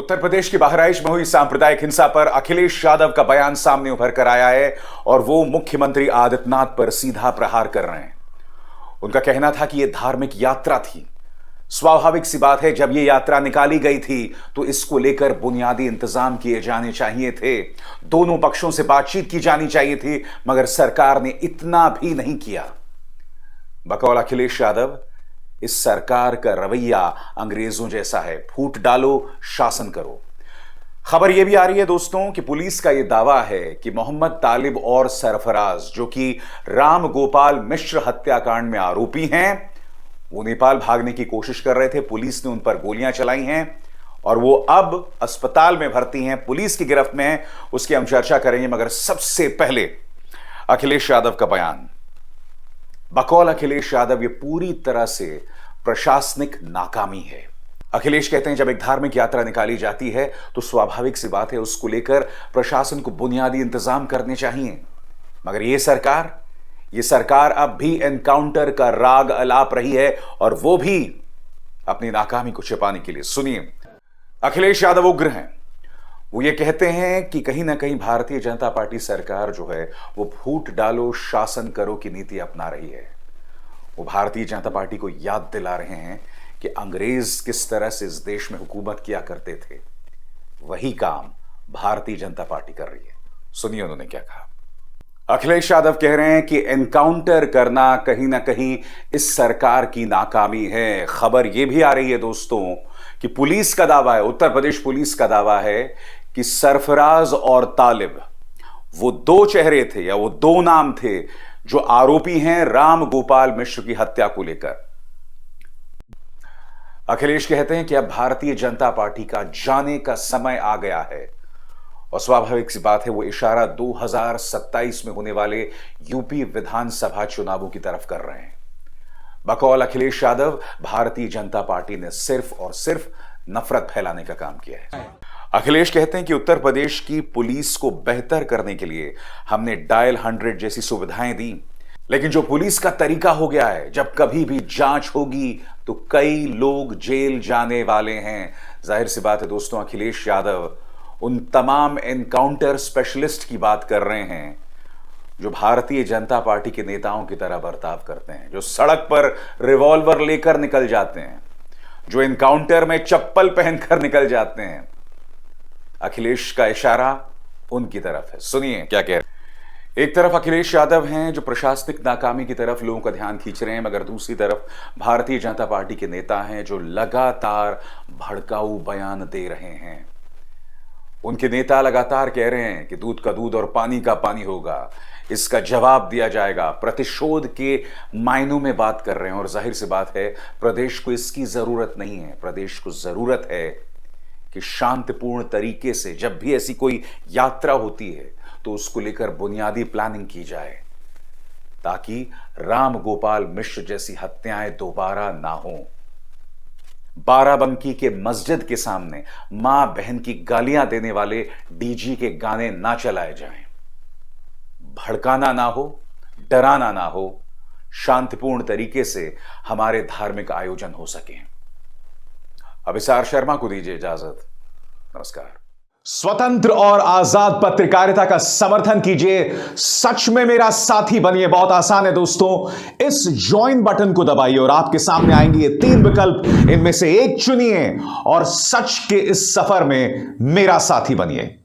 उत्तर प्रदेश की बहराइच में हुई सांप्रदायिक हिंसा पर अखिलेश यादव का बयान सामने उभर कर आया है और वो मुख्यमंत्री आदित्यनाथ पर सीधा प्रहार कर रहे हैं। उनका कहना था कि यह धार्मिक यात्रा थी। स्वाभाविक सी बात है, जब यह यात्रा निकाली गई थी तो इसको लेकर बुनियादी इंतजाम किए जाने चाहिए थे। दोनों पक्षों से बातचीत की जानी चाहिए थी, मगर सरकार ने इतना भी नहीं किया। बकौल अखिलेश यादव, इस सरकार का रवैया अंग्रेजों जैसा है, फूट डालो शासन करो। खबर यह भी आ रही है दोस्तों कि पुलिस का यह दावा है कि मोहम्मद तालिब और सरफराज, जो कि राम गोपाल मिश्र हत्याकांड में आरोपी हैं, वो नेपाल भागने की कोशिश कर रहे थे। पुलिस ने उन पर गोलियां चलाई हैं और वो अब अस्पताल में भर्ती हैं, पुलिस की गिरफ्त में हैं। उसकी हम चर्चा करेंगे, मगर सबसे पहले अखिलेश यादव का बयान। बकौल अखिलेश यादव, ये पूरी तरह से प्रशासनिक नाकामी है। अखिलेश कहते हैं जब एक धार्मिक यात्रा निकाली जाती है तो स्वाभाविक सी बात है, उसको लेकर प्रशासन को बुनियादी इंतजाम करने चाहिए। मगर यह सरकार अब भी एनकाउंटर का राग अलाप रही है, और वो भी अपनी नाकामी को छिपाने के लिए। सुनिए, अखिलेश यादव उग्र हैं। वो ये कहते हैं कि कहीं ना कहीं भारतीय जनता पार्टी सरकार जो है वो फूट डालो शासन करो की नीति अपना रही है। वो भारतीय जनता पार्टी को याद दिला रहे हैं कि अंग्रेज किस तरह से इस देश में हुकूमत किया करते थे। वही काम भारतीय जनता पार्टी कर रही है। सुनिए उन्होंने क्या कहा। अखिलेश यादव कह रहे हैं कि एनकाउंटर करना कहीं ना कहीं इस सरकार की नाकामी है। खबर यह भी आ रही है दोस्तों कि पुलिस का दावा है, उत्तर प्रदेश पुलिस का दावा है कि सरफराज और तालिब वो दो चेहरे थे, या वो दो नाम थे जो आरोपी हैं राम गोपाल मिश्र की हत्या को लेकर। अखिलेश कहते हैं कि अब भारतीय जनता पार्टी का जाने का समय आ गया है, और स्वाभाविक सी बात है, वो इशारा 2027 में होने वाले यूपी विधानसभा चुनावों की तरफ कर रहे हैं। बकौल अखिलेश यादव, भारतीय जनता पार्टी ने सिर्फ और सिर्फ नफरत फैलाने का काम किया है। अखिलेश कहते हैं कि उत्तर प्रदेश की पुलिस को बेहतर करने के लिए हमने डायल 100 जैसी सुविधाएं दी, लेकिन जो पुलिस का तरीका हो गया है, जब कभी भी जांच होगी तो कई लोग जेल जाने वाले हैं। जाहिर सी बात है दोस्तों, अखिलेश यादव उन तमाम एनकाउंटर स्पेशलिस्ट की बात कर रहे हैं जो भारतीय जनता पार्टी के नेताओं की तरह बर्ताव करते हैं, जो सड़क पर रिवॉल्वर लेकर निकल जाते हैं, जो एनकाउंटर में चप्पल पहनकर निकल जाते हैं। अखिलेश का इशारा उनकी तरफ है। सुनिए क्या कह रहे हैं। एक तरफ अखिलेश यादव हैं जो प्रशासनिक नाकामी की तरफ लोगों का ध्यान खींच रहे हैं, मगर दूसरी तरफ भारतीय जनता पार्टी के नेता हैं जो लगातार भड़काऊ बयान दे रहे हैं। उनके नेता लगातार कह रहे हैं कि दूध का दूध और पानी का पानी होगा, इसका जवाब दिया जाएगा, प्रतिशोध के मायनों में बात कर रहे हैं। और जाहिर सी बात है, प्रदेश को इसकी जरूरत नहीं है। प्रदेश को जरूरत है कि शांतिपूर्ण तरीके से जब भी ऐसी कोई यात्रा होती है तो उसको लेकर बुनियादी प्लानिंग की जाए, ताकि राम गोपाल मिश्र जैसी हत्याएं दोबारा ना हो। बाराबंकी के मस्जिद के सामने मां बहन की गालियां देने वाले डीजी के गाने ना चलाए जाएं। भड़काना ना हो, डराना ना हो, शांतिपूर्ण तरीके से हमारे धार्मिक आयोजन हो सके। अभिसार शर्मा को दीजिए इजाजत। नमस्कार। स्वतंत्र और आजाद पत्रकारिता का समर्थन कीजिए, सच में मेरा साथी बनिए। बहुत आसान है दोस्तों, इस ज्वाइन बटन को दबाइए और आपके सामने आएंगे ये 3 विकल्प, इनमें से एक चुनिए और सच के इस सफर में मेरा साथी बनिए।